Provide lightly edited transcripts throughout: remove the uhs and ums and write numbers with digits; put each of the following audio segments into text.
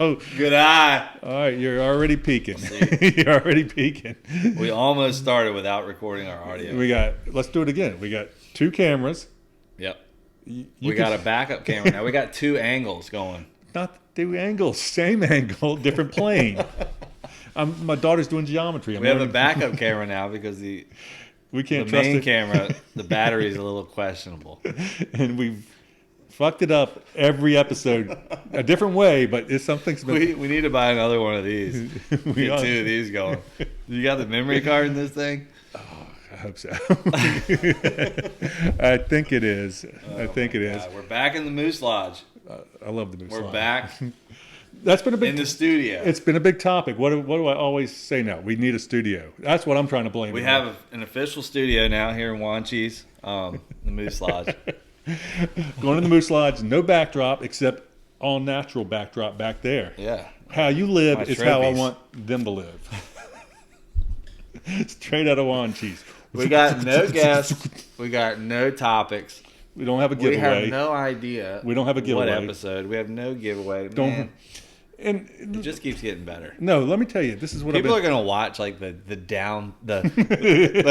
Good eye. All right, you're already peeking. You're already peeking. We almost started without recording our audio. Let's do it again. We got 2 cameras. Yep. We got a backup camera now. We got 2 angles going. Not 2 angles, same angle, different plane. My daughter's doing geometry. We have a backup camera now because the main camera, the battery is a little questionable. And we've fucked it up every episode a different way, but it's something. We need to buy another one of these. Get 2 of these going. You got the memory card in this thing? Oh, I hope so. I think it is. I think it is. We're back in the Moose Lodge. I love the Moose Lodge. We're back. That's been a big in the studio. It's been a big topic. What do I always say now? We need a studio. That's what I'm trying to blame. We have an official studio now here in Wanchese, the Moose Lodge. Going to the Moose Lodge, no backdrop except all natural backdrop back there. Yeah. How you live My is trophies. how I want them to live. Straight out of Wanchese. We got no guests. We got no topics. We don't have a giveaway. We have no idea. We don't have a giveaway. What episode? We have no giveaway. Man, and it just keeps getting better. No, let me tell you, this is what people are gonna watch, like the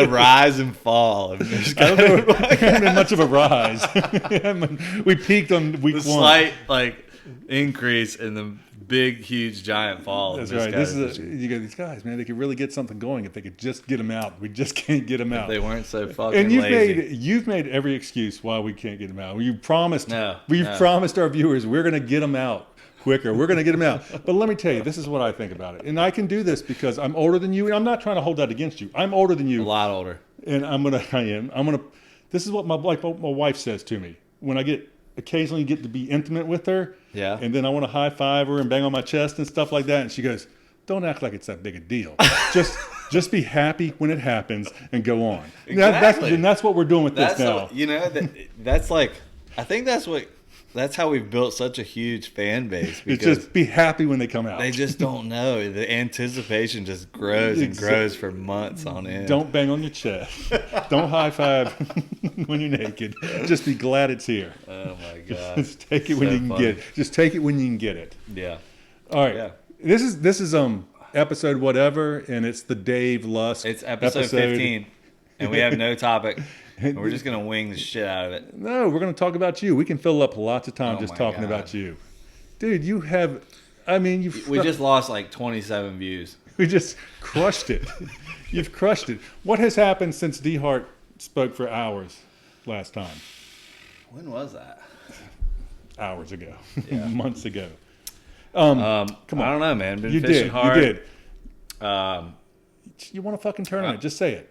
rise and fall. Of this I don't know. It hasn't been much of a rise. We peaked on week 1. Slight increase in the big, huge, giant fall. That's right. You got these guys, man. They could really get something going if they could just get them out. We just can't get them out. If they weren't so fucking and lazy. You've made every excuse why we can't get them out. You promised. We've promised our viewers we're going to get them out quicker. We're going to get them out. But let me tell you, this is what I think about it. And I can do this because I'm older than you, and I'm not trying to hold that against you. I'm older than you. A lot older. And this is what my wife says to me when I occasionally get to be intimate with her. Yeah. And then I want to high five her and bang on my chest and stuff like that. And she goes, "Don't act like it's that big a deal. Just be happy when it happens and go on." Exactly. That's what we're doing with this now. I think that's how we've built such a huge fan base. It's just be happy when they come out. They just don't know. The anticipation just grows and grows for months on end. Don't bang on your chest. Don't high five when you're naked. Just be glad it's here. Oh my God. Just take it when you can get it. Just take it when you can get it. Yeah. All right. Yeah. This is episode whatever, and it's the Dave Lusk. It's episode 15, and we have no topic. And we're just gonna wing the shit out of it. No, we're gonna talk about you. We can fill up lots of time just talking about you, dude. You have, we just lost like 27 views. We just crushed it. You've crushed it. What has happened since D Hart spoke for hours last time? When was that? Hours ago. Yeah. Months ago. Come on. I don't know, man. Been fishing hard. You did. You won a fucking tournament. Just say it.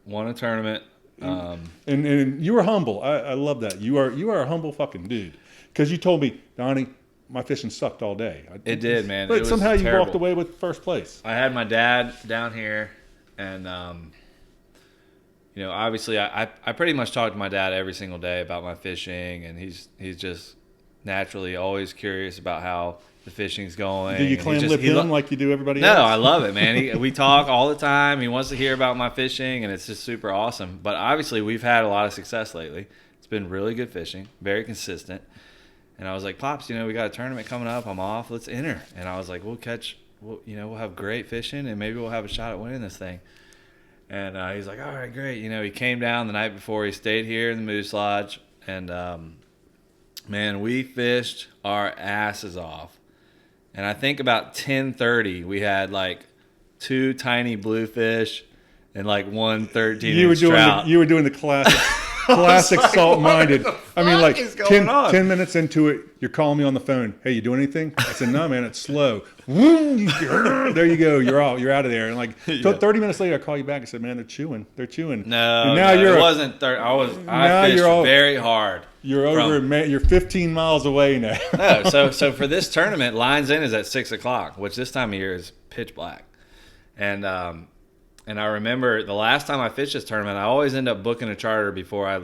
Won a tournament. And you were humble. I love that. You are a humble fucking dude. Because you told me, Donnie, my fishing sucked all day. It did, man. But it somehow was you terrible. walked away with first place. I had my dad down here, and obviously I pretty much talk to my dad every single day about my fishing, and he's just naturally always curious about how the fishing's going. Do you clam lip him like you do everybody else? No, I love it, man. We talk all the time. He wants to hear about my fishing, and it's just super awesome. But obviously, we've had a lot of success lately. It's been really good fishing, very consistent. And I was like, Pops, we got a tournament coming up. I'm off. Let's enter. And I was like, we'll have great fishing, and maybe we'll have a shot at winning this thing. And he's like, all right, great. He came down the night before. He stayed here in the Moose Lodge, and man, we fished our asses off. And I think about 10:30, we had like 2 tiny bluefish and like 1 13-inch trout. You were doing the classic salt-minded. I mean, like 10 minutes into it, you're calling me on the phone. Hey, you doing anything? I said, no, man, it's slow. There you go. You're out of there. And like 30 minutes later, I call you back. I said, man, they're chewing. No, it wasn't 30. I fished very hard. You're 15 miles away now. No, so for this tournament, Lines In is at 6 o'clock, which this time of year is pitch black. And I remember the last time I fished this tournament, I always end up booking a charter before I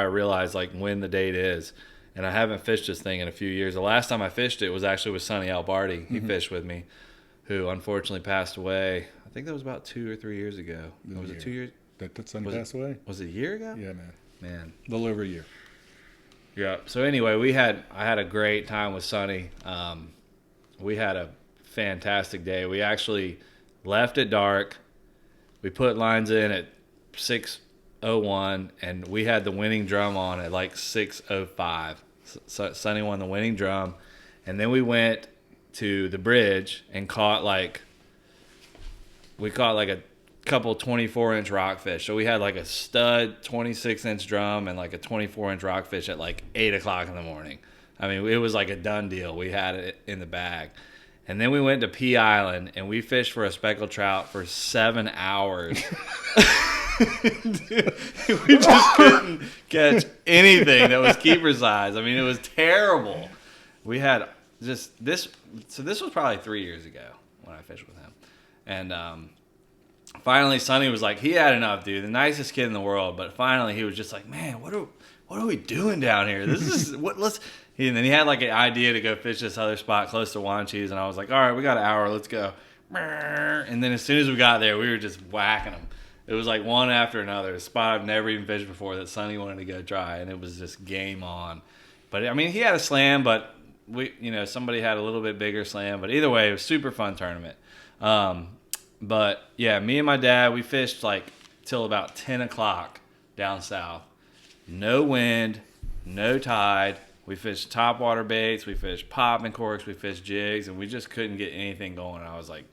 realize like when the date is. And I haven't fished this thing in a few years. The last time I fished it was actually with Sonny Albardi. He fished with me, who unfortunately passed away. I think that was about 2 or 3 years ago. Was it 2 years? That Sonny passed away? Was it a year ago? Yeah, man. A little over a year. Yeah. So anyway, I had a great time with Sonny. we had a fantastic day. We actually left at dark. We put lines in at 6:01, and we had the winning drum on at like 6:05. So Sonny won the winning drum, and then we went to the bridge and caught like a couple 24-inch rockfish. So we had like a stud 26-inch drum and like a 24-inch rockfish at like 8 o'clock in the morning. I mean, it was like a done deal. We had it in the bag. And then we went to Pea Island, and we fished for a speckled trout for 7 hours. We just couldn't catch anything that was keeper size. I mean, it was terrible. We had just this. So this was probably 3 years ago when I fished with him. And finally, Sonny was like, he had enough, dude. The nicest kid in the world. But finally, he was just like, man, what are we doing down here? This is what. And then he had like an idea to go fish this other spot close to Wanchese, and I was like, all right, we got an hour, let's go. And then as soon as we got there, we were just whacking them. It was like one after another. A spot I've never even fished before that Sonny wanted to go try, and it was just game on. But I mean, he had a slam, but somebody had a little bit bigger slam. But either way, it was a super fun tournament. But yeah, me and my dad, we fished like till about 10 o'clock down south. No wind, no tide. We fished topwater baits, we fished popping corks, we fished jigs, and we just couldn't get anything going. I was like,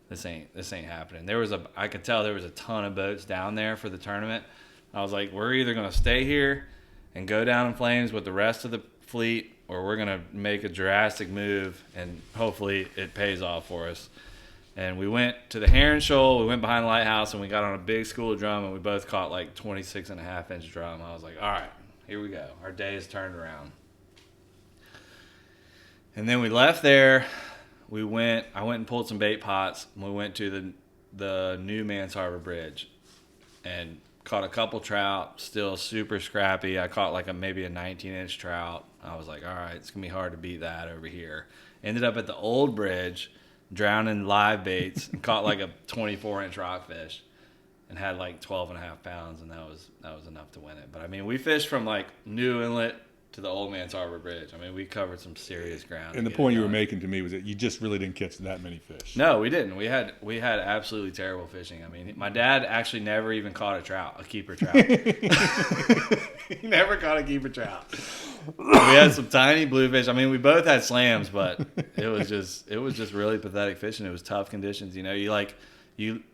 this ain't happening. I could tell there was a ton of boats down there for the tournament. I was like, we're either going to stay here and go down in flames with the rest of the fleet, or we're going to make a drastic move, and hopefully it pays off for us. And we went to the Heron Shoal, we went behind the lighthouse, and we got on a big school drum, and we both caught like 26.5-inch drum. I was like, all right. Here we go. Our day is turned around. And then we left there. I went and pulled some bait pots. And we went to the new Mans Harbor Bridge and caught a couple trout, still super scrappy. I caught like maybe a 19-inch trout. I was like, all right, it's going to be hard to beat that over here. Ended up at the old bridge, drowning live baits, and caught like a 24-inch rockfish. And had like 12.5 pounds, and that was enough to win it. But I mean, we fished from like New Inlet to the Old Man's Harbor Bridge. I mean, we covered some serious ground. And the point you were making to me was that you just really didn't catch that many fish. No, we didn't. We had absolutely terrible fishing. I mean, my dad actually never even caught a keeper trout. He never caught a keeper trout. We had some tiny bluefish. I mean, we both had slams, but it was just really pathetic fishing. It was tough conditions. You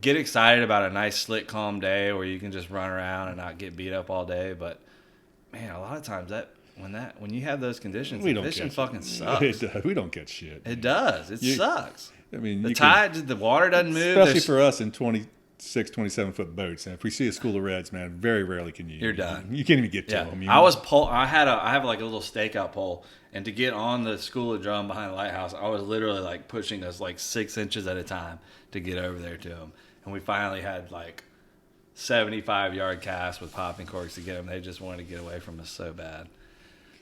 get excited about a nice slick, calm day where you can just run around and not get beat up all day. But man, a lot of times when you have those conditions, the fishing fucking sucks. We don't get shit. It does. It sucks. I mean, the water doesn't move. Especially for us in 26, 27-foot boats. And if we see a school of reds, man, very rarely can you. You're done. You can't even get to them. I have like a little stakeout pole. And to get on the school of drum behind the lighthouse, I was literally like pushing us like 6 inches at a time to get over there to them. And we finally had like 75-yard casts with popping corks to get them. They just wanted to get away from us so bad.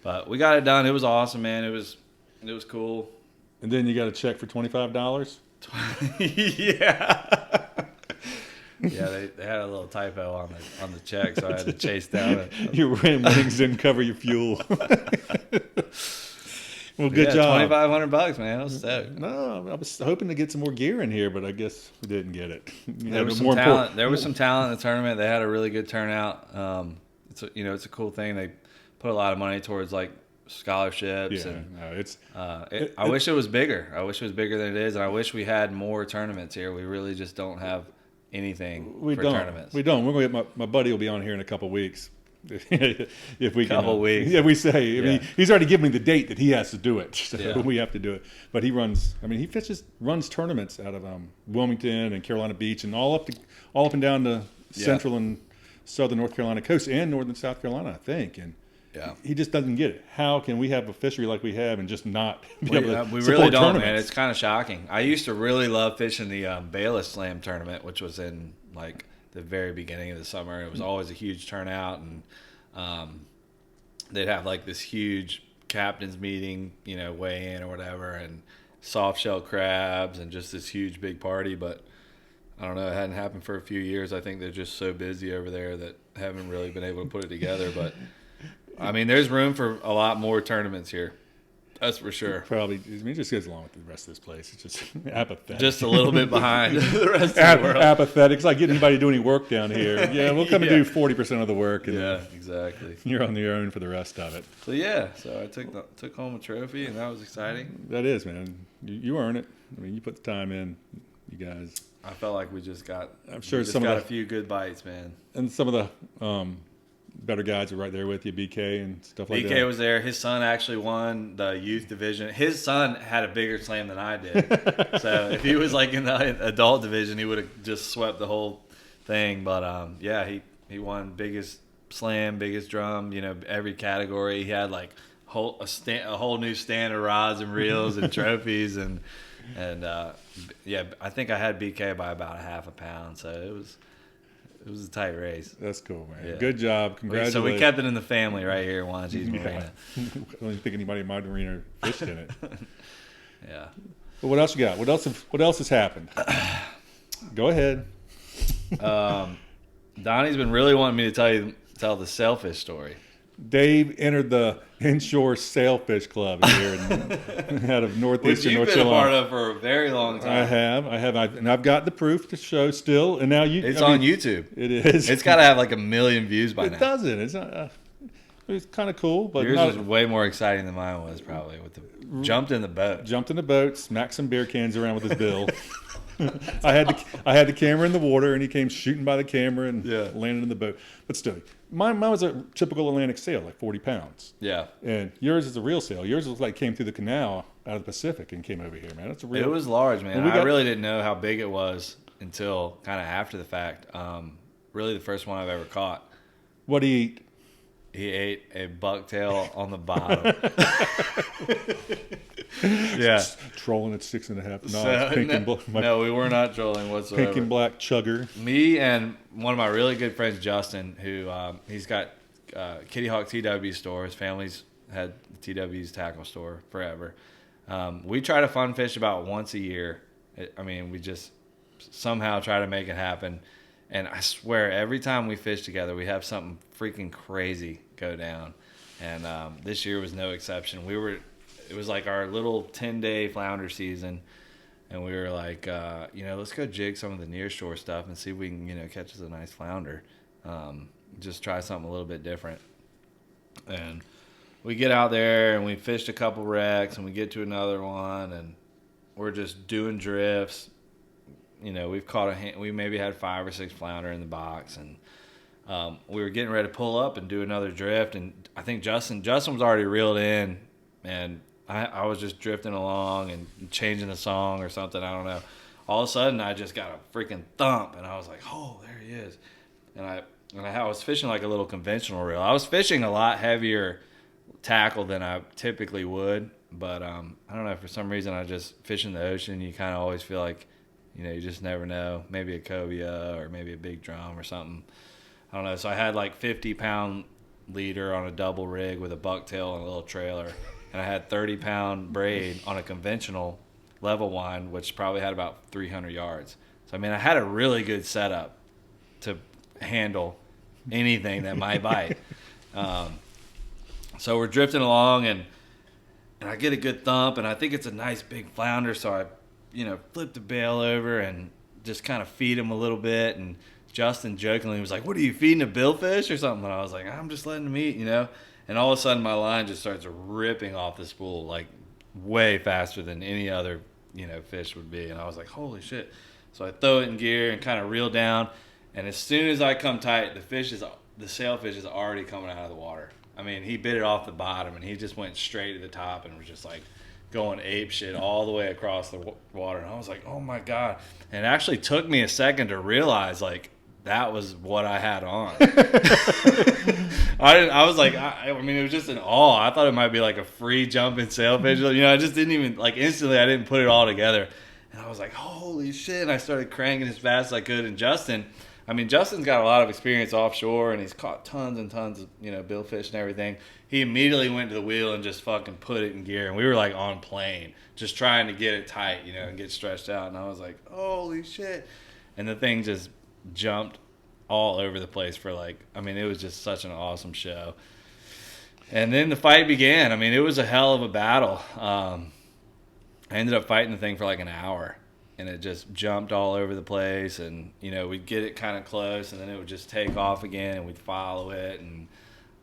But we got it done. It was awesome, man. It was cool. And then you got a check for $25? Yeah. Yeah, they had a little typo on the check, so I had to chase down it. Your rim wings didn't cover your fuel. Well, good job. $2,500, man. I was stoked. No, I was hoping to get some more gear in here, but I guess we didn't get it. There was some talent. There was some talent in the tournament. They had a really good turnout. It's a cool thing. They put a lot of money towards like scholarships. I wish it was bigger. I wish it was bigger than it is, and I wish we had more tournaments here. We really just don't have anything for tournaments. We don't. We're going to get my buddy will be on here in a couple weeks. If we couple weeks. Yeah, we say. I mean, he's already given me the date that he has to do it. So we have to do it. But he runs. I mean, he runs tournaments out of Wilmington and Carolina Beach and all up and down the central and southern North Carolina coast and northern South Carolina, I think. And he just doesn't get it. How can we have a fishery like we have and just not be able to we support really don't, tournaments? man. It's kind of shocking. I used to really love fishing the Bayless Slam tournament, which was in like the very beginning of the summer. It was always a huge turnout, and they'd have like this huge captain's meeting, weigh in or whatever, and soft shell crabs and just this huge big party. But I don't know, it hadn't happened for a few years. I think they're just so busy over there that haven't really been able to put it together. But I mean, there's room for a lot more tournaments here. That's for sure. Probably, I mean, it just goes along with the rest of this place. It's just apathetic. Just a little bit behind the rest of the world. Apathetic. It's like getting anybody to do any work down here. Yeah, we'll come and do 40% of the work. And yeah, exactly. You're on your own for the rest of it. So I took home a trophy, and that was exciting. That is, man. You earn it. I mean, you put the time in, you guys. I felt like we just got. I'm sure a few good bites, man. And some of the better guys are right there with you, BK and stuff like that. BK was there. His son actually won the youth division. His son had a bigger slam than I did. So if he was like in the adult division, he would have just swept the whole thing. But he won biggest slam, biggest drum. You know, every category. He had like a whole new stand of rods and reels and trophies and I think I had BK by about a half a pound. So it was a tight race. That's cool, man. Yeah. Good job. Congratulations. So we kept it in the family right here at Wanji's Marina. I don't think anybody in my marina fished in it. Yeah. But what else you got? What else has happened? Go ahead. Donnie's been really wanting me to tell the sailfish story. Dave entered the inshore sailfish club here out of northeastern North Carolina. Which you've been a part of for a very long time. I have, and I've got the proof to show still. And now it's on YouTube. It is. It's got to have like 1 million views by now. It doesn't. It's not. It's kind of cool, but yours was way more exciting than mine was. Probably jumped in the boat, smacked some beer cans around with his bill. I had the camera in the water, and he came shooting by the camera and landed in the boat. But still, mine was a typical Atlantic sail, like 40 pounds. Yeah. And yours is a real sail. Yours was like came through the canal out of the Pacific and came over here, man. That's a real. It was large, man. I really didn't know how big it was until kind of after the fact. Really, the first one I've ever caught. What'd he eat? He ate a bucktail on the bottom. Yeah. Trolling at 6.5 knots. No, we were not trolling whatsoever. Pink and black chugger. Me and one of my really good friends, Justin, who he's got Kitty Hawk TW store. His family's had TW's tackle store forever. We try to fun fish about once a year. We just somehow try to make it happen. And I swear, every time we fish together, we have something freaking crazy go down. And this year was no exception. It was like our little 10-day flounder season. And we were like, let's go jig some of the nearshore stuff and see if we can, catch us a nice flounder. Just try something a little bit different. And we get out there and we fished a couple wrecks and we get to another one and we're just doing drifts. We've caught we maybe had 5 or 6 flounder in the box, and we were getting ready to pull up and do another drift. And I think Justin was already reeled in, and I was just drifting along and changing the song or something. I don't know. All of a sudden, I just got a freaking thump, and I was like, "Oh, there he is!" And I was fishing like a little conventional reel. I was fishing a lot heavier tackle than I typically would, but I don't know. For some reason, I just fish in the ocean. You kind of always feel like. You just never know. Maybe a cobia or maybe a big drum or something. I don't know. So I had like 50-pound leader on a double rig with a bucktail and a little trailer. And I had 30-pound braid on a conventional level wind, which probably had about 300 yards. So, I had a really good setup to handle anything that might bite. So we're drifting along, and I get a good thump, and I think it's a nice big flounder, so I flip the bail over and just kind of feed him a little bit. And Justin jokingly was like, "What are you feeding, a billfish or something?" And I was like, "I'm just letting him eat, And all of a sudden my line just starts ripping off the spool like way faster than any other, fish would be. And I was like, "Holy shit." So I throw it in gear and kind of reel down. And as soon as I come tight, the sailfish is already coming out of the water. He bit it off the bottom and he just went straight to the top and was just like, going ape shit all the way across the water. And I was like, "Oh my God." And it actually took me a second to realize like that was what I had on. I was like, it was just an awe. I thought it might be like a free jumping sailfish. I just didn't even instantly I didn't put it all together. And I was like, "Holy shit." And I started cranking as fast as I could. And Justin's got a lot of experience offshore and he's caught tons and tons of, billfish and everything. He immediately went to the wheel and just fucking put it in gear. And we were like on plane, just trying to get it tight, and get stretched out. And I was like, "Holy shit." And the thing just jumped all over the place for it was just such an awesome show. And then the fight began. I mean, it was a hell of a battle. I ended up fighting the thing for like an hour, and it just jumped all over the place. And, you know, we'd get it kind of close, and then it would just take off again, and we'd follow it. And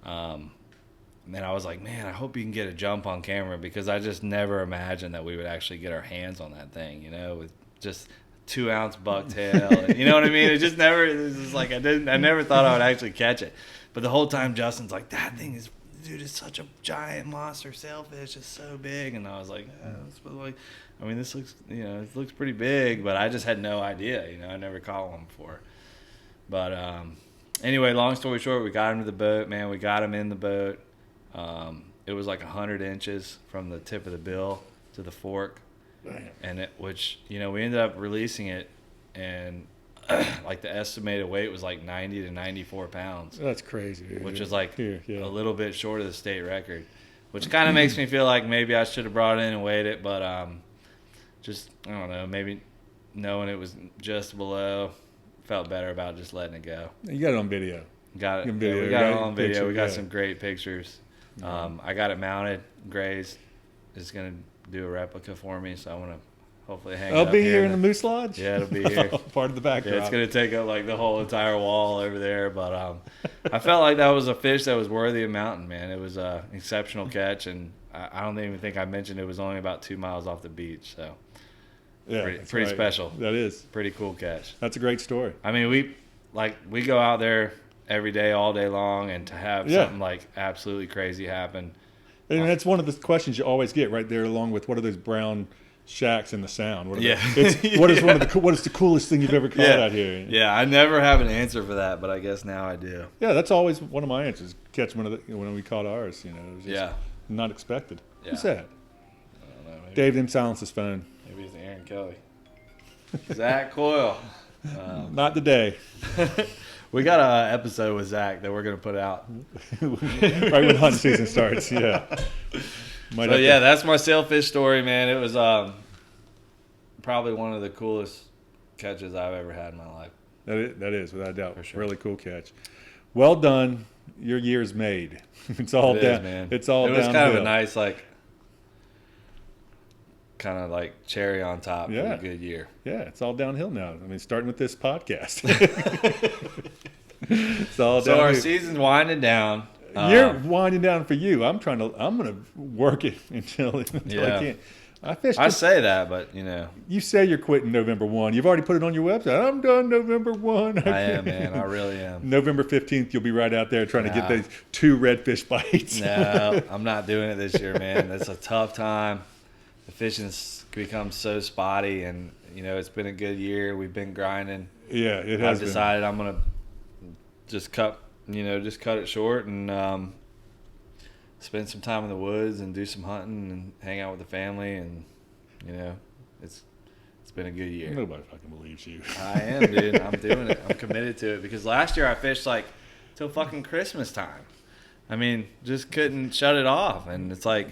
then I was like, man, I hope you can get a jump on camera, because I just never imagined that we would actually get our hands on that thing, you know, with just 2-ounce bucktail. You know what I mean? It just never, it was just like, I never thought I would actually catch it. But the whole time Justin's like, that thing is, dude, it's such a giant monster sailfish. It's so big. And I was like, I mean, this looks, you know, it looks pretty big, but I just had no idea, you know, I never caught one before. But anyway, long story short, we got him to the boat, man. We got him in the boat. It was like 100 inches from the tip of the bill to the fork. And which, you know, we ended up releasing it, and like the estimated weight was like 90 to 94 pounds. That's crazy. Dude. Which is like a little bit short of the state record, which kind of makes me feel like maybe I should have brought it in and weighed it, but just, I don't know, maybe knowing it was just below, felt better about just letting it go. You got it on video. Got it. Yeah, we got it on video. We got some great pictures. I got it mounted. Grace is going to do a replica for me, so I want to hopefully hang it up be here in the Moose Lodge? Yeah, it'll be here. Part of the backdrop. Yeah, it's going to take up like the whole entire wall over there, but I felt like that was a fish that was worthy of mounting, man. It was an exceptional catch, and I don't even think I mentioned it was only about 2 miles off the beach, so yeah, pretty special. That is. Pretty cool catch. That's a great story. I mean, we go out there every day, all day long, and to have something like absolutely crazy happen. And that's one of the questions you always get right there, along with what are those brown shacks in the Sound? What is the coolest thing you've ever caught out here? Yeah, I never have an answer for that, but I guess now I do. Yeah, that's always one of my answers. Catch when we caught ours, you know, it was just not expected. Yeah. Who's that? I don't know. Dave didn't silence his phone. Maybe it's Aaron Kelly. Zach Coyle. Not today. We got an episode with Zach that we're going to put out. Right when hunting season starts, yeah. That's my sailfish story, man. It was probably one of the coolest catches I've ever had in my life. That is without a doubt. For sure. Really cool catch. Well done. Your year's made. It's all down. Man. It's all downhill. It was kind of a nice, kind of like cherry on top of a good year. Yeah, it's all downhill now. I mean, starting with this podcast. It's all so our season's winding down. You're winding down for you. I'm gonna work it until I can't. I say that, but you know. You say you're quitting November 1. You've already put it on your website. I'm done November 1. I am, man. I really am. November 15th, you'll be right out there trying to get those 2 redfish bites. No, I'm not doing it this year, man. It's a tough time. The fishing's become so spotty, and you know it's been a good year. We've been grinding. Yeah, it has. I've decided I'm gonna just cut it short and spend some time in the woods and do some hunting and hang out with the family, and you know it's been a good year. Nobody fucking believes you. I am, dude. I'm doing it. I'm committed to it, because last year I fished like till fucking Christmas time. I mean, just couldn't shut it off, and it's like.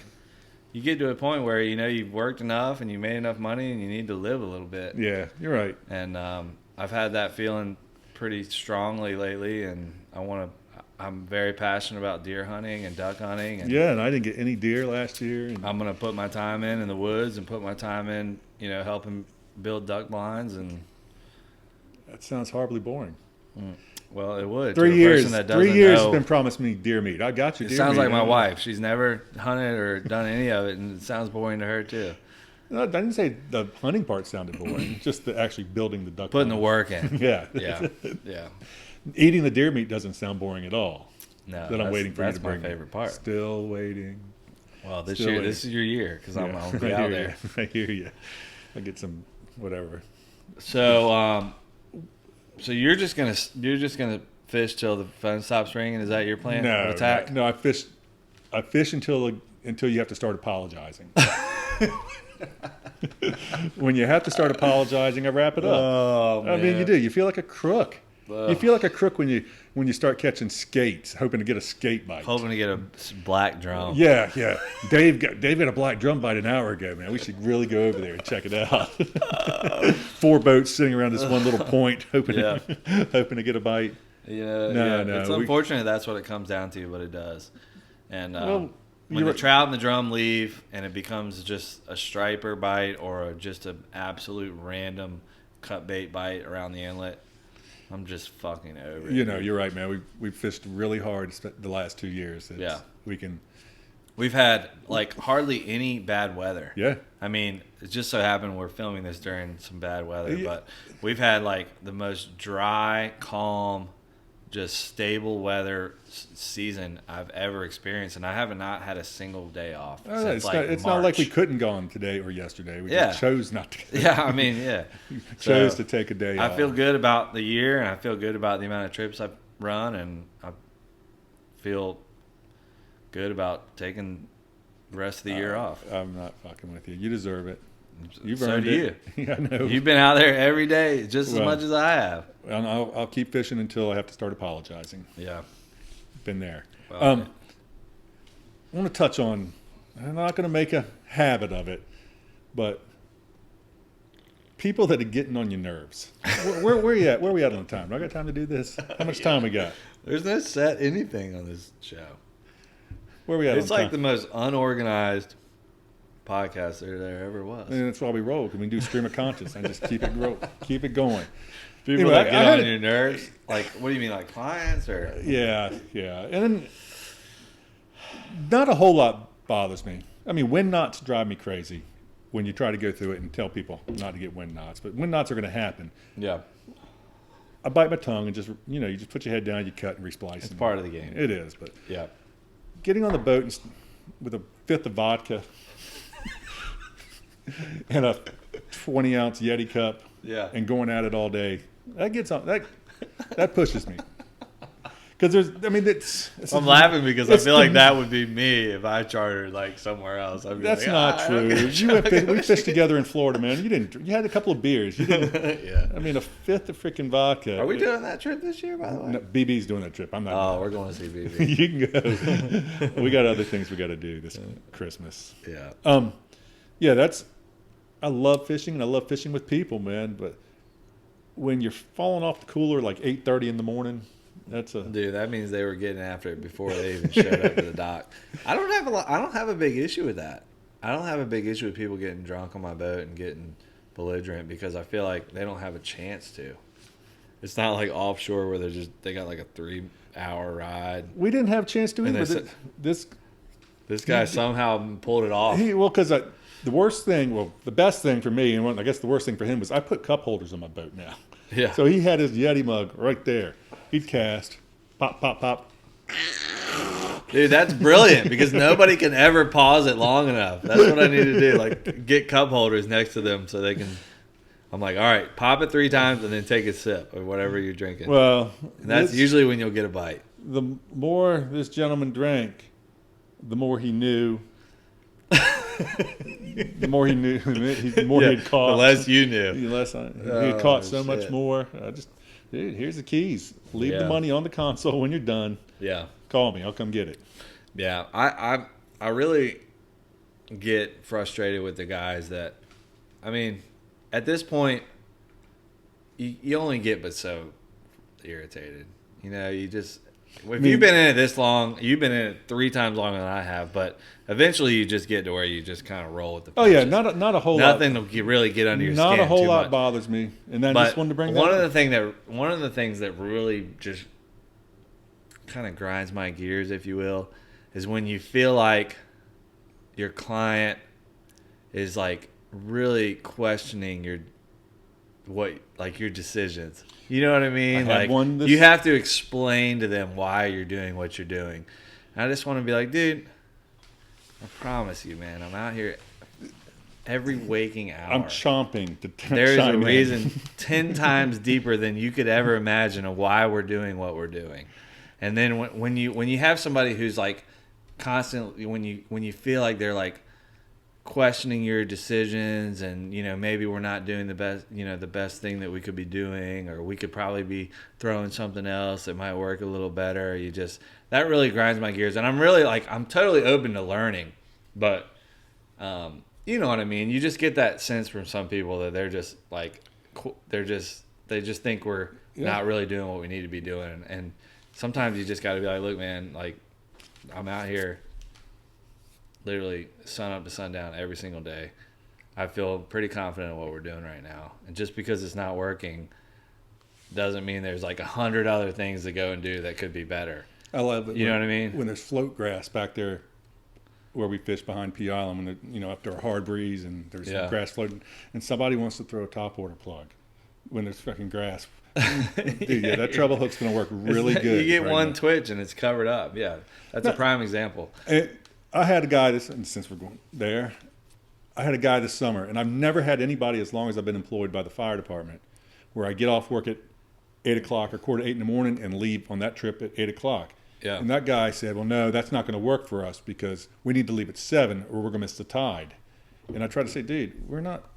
You get to a point where, you know, you've worked enough and you made enough money and you need to live a little bit. Yeah, you're right. And I've had that feeling pretty strongly lately, and I'm very passionate about deer hunting and duck hunting. And and I didn't get any deer last year. And I'm going to put my time in the woods and put my time in, you know, helping build duck blinds. And that sounds horribly boring. Well, it would. 3 years. 3 years has been promised me deer meat. I got you. It sounds like my wife. She's never hunted or done any of it, and it sounds boring to her too. No, I didn't say the hunting part sounded boring. Just the actually building the duck. Putting the work in. Yeah. Eating the deer meat doesn't sound boring at all. No, that I'm waiting for you to bring. That's my favorite part. Still waiting. Well, this is your year, because I'm gonna be out there. I hear you. I get some whatever. So. So you're just gonna fish till the phone stops ringing? Is that your plan? No, attack? No. I fish until you have to start apologizing. When you have to start apologizing, I wrap it up. Oh, man. I mean, you do. You feel like a crook. You feel like a crook when you start catching skates, hoping to get a skate bite. Hoping to get a black drum. Yeah. Dave got a black drum bite an hour ago, man. We should really go over there and check it out. 4 boats sitting around this one little point, hoping to get a bite. Yeah, no. It's unfortunate that's what it comes down to, but it does. And when the trout and the drum leave and it becomes just a striper bite or just an absolute random cut bait bite around the inlet, I'm just fucking over it. You're right, man. We fished really hard the last 2 years. We've had like hardly any bad weather. Yeah. I mean, it just so happened we're filming this during some bad weather, but we've had like the most dry, calm, just stable weather season I've ever experienced, and I have not had a single day off. It's not like we couldn't go on today or yesterday. We just chose not to. Yeah, I mean, yeah. Chose to take a day off. I feel good about the year, and I feel good about the amount of trips I've run, and I feel good about taking the rest of the year off. I'm not fucking with you. You deserve it. You've so earned do it. You. Yeah, I know. You've been out there every day just as much as I have. And I'll keep fishing until I have to start apologizing. Yeah. Been there. Well, I want to touch on, I'm not going to make a habit of it, but people that are getting on your nerves. Where are you at? Where are we at on the time? Do I got time to do this? How much time we got? There's no set anything on this show. Where are we at? It's like the most unorganized podcast there ever was. And that's why we roll. Because we do stream of conscious and just keep it going. People that get on your nerves? Like, what do you mean, like clients or? Yeah. And then not a whole lot bothers me. I mean, wind knots drive me crazy when you try to go through it and tell people not to get wind knots. But wind knots are going to happen. Yeah. I bite my tongue and just, you just put your head down, you cut and resplice. It's part of the game. It is, but yeah. Getting on the boat with a fifth of vodka and a 20-ounce Yeti cup, and going at it all day, that gets on. That pushes me. Because I'm laughing because I feel like that would be me if I chartered like somewhere else. I'd be that's not true. We fished together in Florida, man. You had a couple of beers. You didn't. Yeah. I mean, a fifth of freaking vodka. Are we doing that trip this year, by the way? No, BB's doing that trip. I'm not. Oh, we're going to see BB. You can go. We got other things we got to do this Christmas. Yeah. Yeah. I love fishing, and I love fishing with people, man. But when you're falling off the cooler like 8:30 in the morning. Dude, that means they were getting after it before they even showed up to the dock. I don't have a big issue with that. I don't have a big issue with people getting drunk on my boat and getting belligerent because I feel like they don't have a chance to. It's not like offshore where they got like a 3-hour ride. We didn't have a chance to either. This guy somehow pulled it off. Because the best thing for me, and I guess the worst thing for him was I put cup holders on my boat now. Yeah. So he had his Yeti mug right there. He'd cast, pop, pop, pop. Dude, that's brilliant because nobody can ever pause it long enough. That's what I need to do. Like, get cup holders next to them so they can. I'm like, all right, pop it 3 times and then take a sip of whatever you're drinking. Well, and that's usually when you'll get a bite. The more this gentleman drank, the more he knew. The more he knew, the more he'd caught. The less you knew. He had caught so much more. Dude, here's the keys. Leave the money on the console when you're done. Yeah. Call me. I'll come get it. Yeah. I really get frustrated with the guys that, I mean, at this point, you only get but so irritated. You've been in it this long, you've been in it 3 times longer than I have, but eventually you just get to where you just kind of roll with the punches. Oh, yeah, not a whole lot. Nothing will really get under your skin. Not a whole lot much. bothers me. And I just wanted to bring that up. One of the things that really just kind of grinds my gears, if you will, is when you feel like your client is like really questioning your decisions. You know what I mean? You have to explain to them why you're doing what you're doing. And I just want to be like, dude, I promise you, man, I'm out here every waking hour. I'm chomping to There's a reason 10 times deeper than you could ever imagine of why we're doing what we're doing. And then when you have somebody who's like constantly, when you feel like they're like questioning your decisions and maybe we're not doing the best thing that we could be doing, or we could probably be throwing something else that might work a little better, that really grinds my gears. And I'm really I'm totally open to learning, but you know what I mean, you just get that sense from some people that they're just like they just think we're not really doing what we need to be doing. And sometimes you just got to be like, look, man, like, I'm out here literally sun up to sundown every single day. I feel pretty confident in what we're doing right now. And just because it's not working doesn't mean there's like 100 other things to go and do that could be better. I love it. You know what I mean? When there's float grass back there where we fish behind P Island, when after a hard breeze and there's grass floating, and somebody wants to throw a topwater plug when there's fucking grass. Dude, that treble hook's going to work really good. You get one twitch and it's covered up. Yeah, that's a prime example. I had a guy since we're going there, I had a guy this summer, and I've never had anybody as long as I've been employed by the fire department, where I get off work at 8 o'clock or 7:45 in the morning and leave on that trip at 8 o'clock. Yeah. And that guy said, well, no, that's not going to work for us because we need to leave at 7 or we're going to miss the tide. And I tried to say, dude, we're not,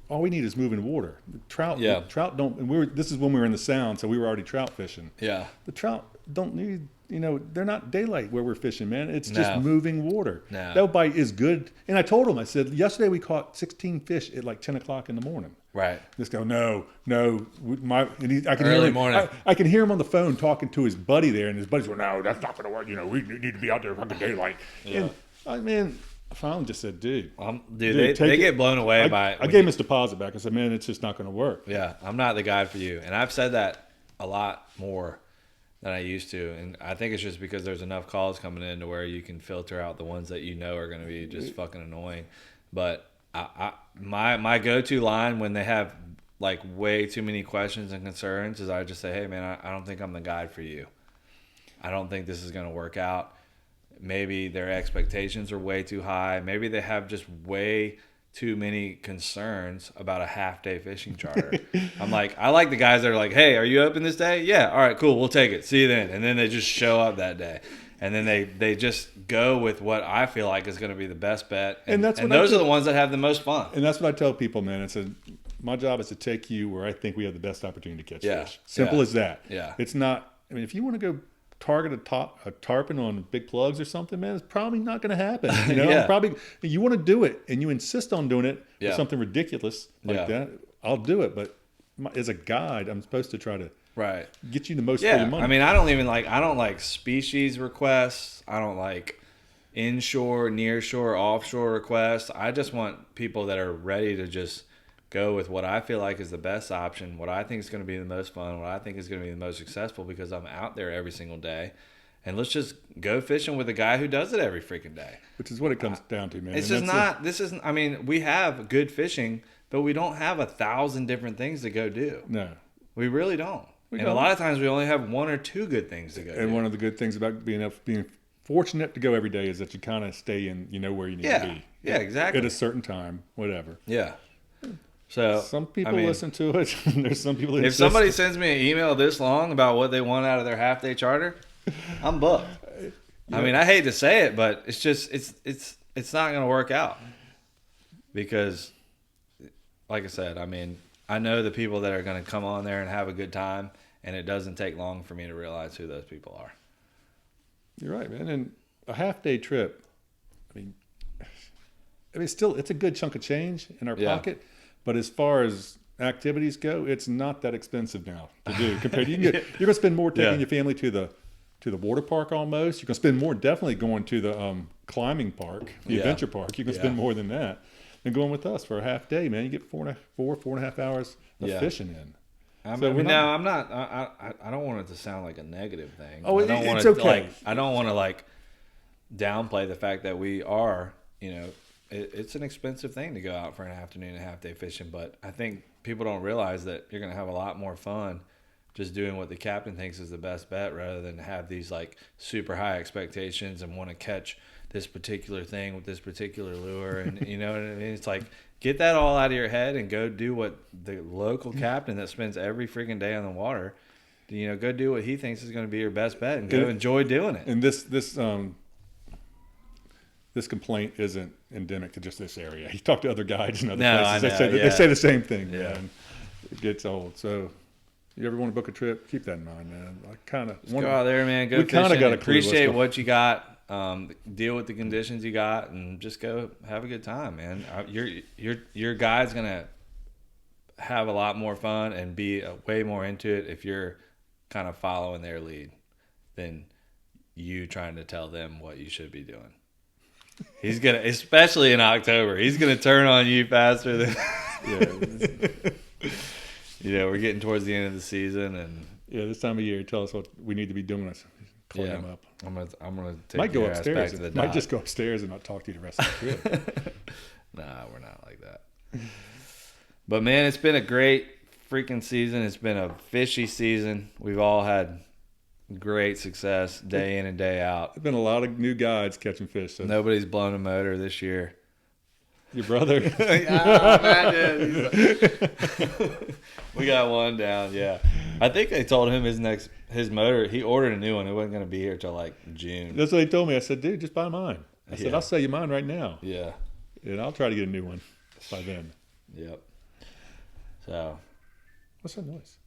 all we need is moving water. Trout don't, and this is when we were in the Sound, so we were already trout fishing. Yeah. The trout don't need, they're not daylight where we're fishing, man. It's just moving water. No. That bite is good. And I told him, I said, yesterday we caught 16 fish at like 10 o'clock in the morning. Right. This guy, no. I can Early hear him, morning. I can hear him on the phone talking to his buddy there, and his buddy's going, no, that's not going to work. We need to be out there fucking daylight. Yeah. And I finally just said, dude, they get blown away by. I gave him his deposit back. I said, man, it's just not going to work. Yeah, I'm not the guy for you, and I've said that a lot more than I used to, and I think it's just because there's enough calls coming in to where you can filter out the ones that are going to be just fucking annoying. But my go-to line when they have like way too many questions and concerns is I just say, hey man, I don't think I'm the guy for you. I don't think this is going to work out. Maybe their expectations are way too high. Maybe they have just way too many concerns about a half-day fishing charter. I'm like, I like the guys that are like, hey, are you open this day? Yeah, all right, cool, we'll take it. See you then. And then they just show up that day. And then they just go with what I feel like is going to be the best bet. And those are the ones that have the most fun. And that's what I tell people, man. I said, my job is to take you where I think we have the best opportunity to catch fish. Simple as that. Yeah. It's not, if you want to go target a tarpon on big plugs or something, man, it's probably not going to happen. Probably you want to do it and you insist on doing it for something ridiculous like that. I'll do it, but as a guide, I'm supposed to try to get you the most for your money. I mean, I don't like species requests. I don't like inshore, nearshore, offshore requests. I just want people that are ready to just go with what I feel like is the best option, what I think is going to be the most fun, what I think is going to be the most successful because I'm out there every single day. And let's just go fishing with a guy who does it every freaking day. Which is what it comes down to, man. It's just we have good fishing, but we don't have 1,000 different things to go do. No. We really don't. A lot of times we only have 1 or 2 good things to go do. And one of the good things about being fortunate to go every day is that you kind of stay in, where you need to be. Yeah, exactly. At a certain time, whatever. Yeah. So some people listen to it. There's some people that if somebody sends me an email this long about what they want out of their half-day charter, I'm booked. I mean, I hate to say it, but it's just it's not going to work out because, like I said, I know the people that are going to come on there and have a good time, and it doesn't take long for me to realize who those people are. You're right, man. And a half-day trip, still, it's a good chunk of change in our pocket. But as far as activities go, it's not that expensive now to do. Compared to you're going to spend more taking your family to the water park almost. You're going to spend more definitely going to the climbing park, the adventure park. You can spend more than that than going with us for a half day, man. You get 4.5 hours of fishing in. I don't want it to sound like a negative thing. Oh, it's okay. I don't want to downplay the fact that we are, it's an expensive thing to go out for an afternoon and a half day fishing, but I think people don't realize that you're going to have a lot more fun just doing what the captain thinks is the best bet rather than have these super high expectations and want to catch this particular thing with this particular lure. And you know what I mean? It's get that all out of your head and go do what the local captain that spends every freaking day on the water, go do what he thinks is going to be your best bet and go enjoy doing it. And this complaint isn't endemic to just this area. You talk to other guides in other places. They say the same thing, man. It gets old. So you ever want to book a trip, keep that in mind, man. Go out there, man. Go fishing. Appreciate what you got. Deal with the conditions you got, and just go have a good time, man. Your guide's gonna have a lot more fun and be way more into it if you're kind of following their lead than you trying to tell them what you should be doing. He's gonna, especially in October, he's gonna turn on you faster than. We're getting towards the end of the season, and this time of year, tell us what we need to be doing. Clean them up. I'm gonna take might go your ass upstairs. back to the dock. Might just go upstairs and not talk to you the rest of the trip. Nah, we're not like that. But man, it's been a great freaking season. It's been a fishy season. We've all had great success day in and day out. There's been a lot of new guides catching fish. So. Nobody's blown a motor this year. Your brother? We got one down, yeah. I think they told him his motor, he ordered a new one. It wasn't going to be here till like June. That's what they told me. I said, dude, just buy mine. I said, I'll sell you mine right now. Yeah. And I'll try to get a new one by then. Yep. So. What's that noise?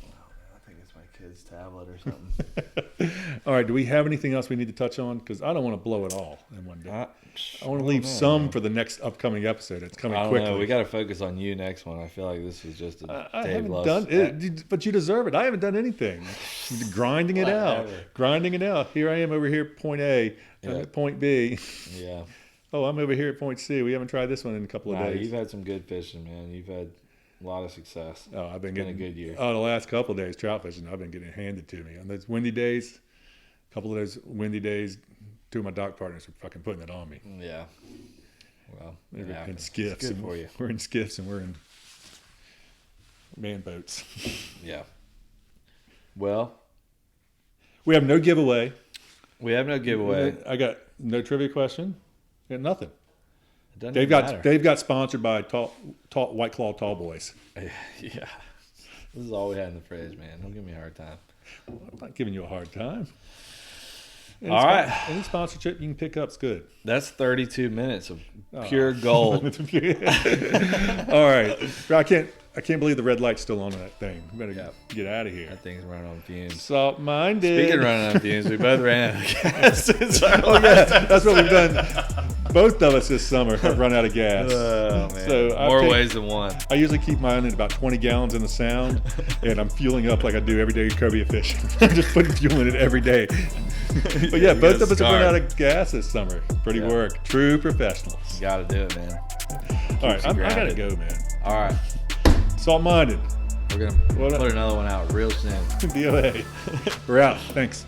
I think it's my kid's tablet or something. All right. Do we have anything else we need to touch on? Because I don't want to blow it all in one day. I want to leave some for the next upcoming episode. It's coming quickly. Know. We got to focus on you next one. I feel like this was just a Dave haven't done it, but you deserve it. I haven't done anything. Grinding it out. Grinding it out. Here I am over here at point A. I'm at point B. Yeah. Oh, I'm over here at point C. We haven't tried this one in a couple of days. You've had some good fishing, man. You've had a lot of success. Oh, I've been getting a good year. Oh, the last couple of days trout fishing, I've been getting it handed to me. On those windy days, a couple of those windy days, two of my dock partners are fucking putting it on me. Yeah. Well, they're in skiffs. It's good for you. We're in skiffs and we're in man boats. Yeah. Well, we have no giveaway. I got no trivia question. Got nothing. Dave got sponsored by White Claw Tall Boys. Yeah. This is all we had in the fridge, man. Don't give me a hard time. I'm not giving you a hard time. Any any sponsorship you can pick up's good. That's 32 minutes of pure gold. All right. I can't believe the red light's still on that thing. We better get out of here. That thing's running on fumes. Salt-minded. Speaking of running on fumes, we both ran out of gas. That's what we've done. Both of us this summer have run out of gas. Oh, man. So more ways than one. I usually keep mine at about 20 gallons in the sound, and I'm fueling up like I do every day cobia fishing. I'm just putting fuel in it every day. But yeah, both of us have run out of gas this summer. Pretty work. True professionals. You got to do it, man. All right, I got to go, man. All right. Salt-minded. We're going to put another one out real soon. DOA. We're out. Thanks.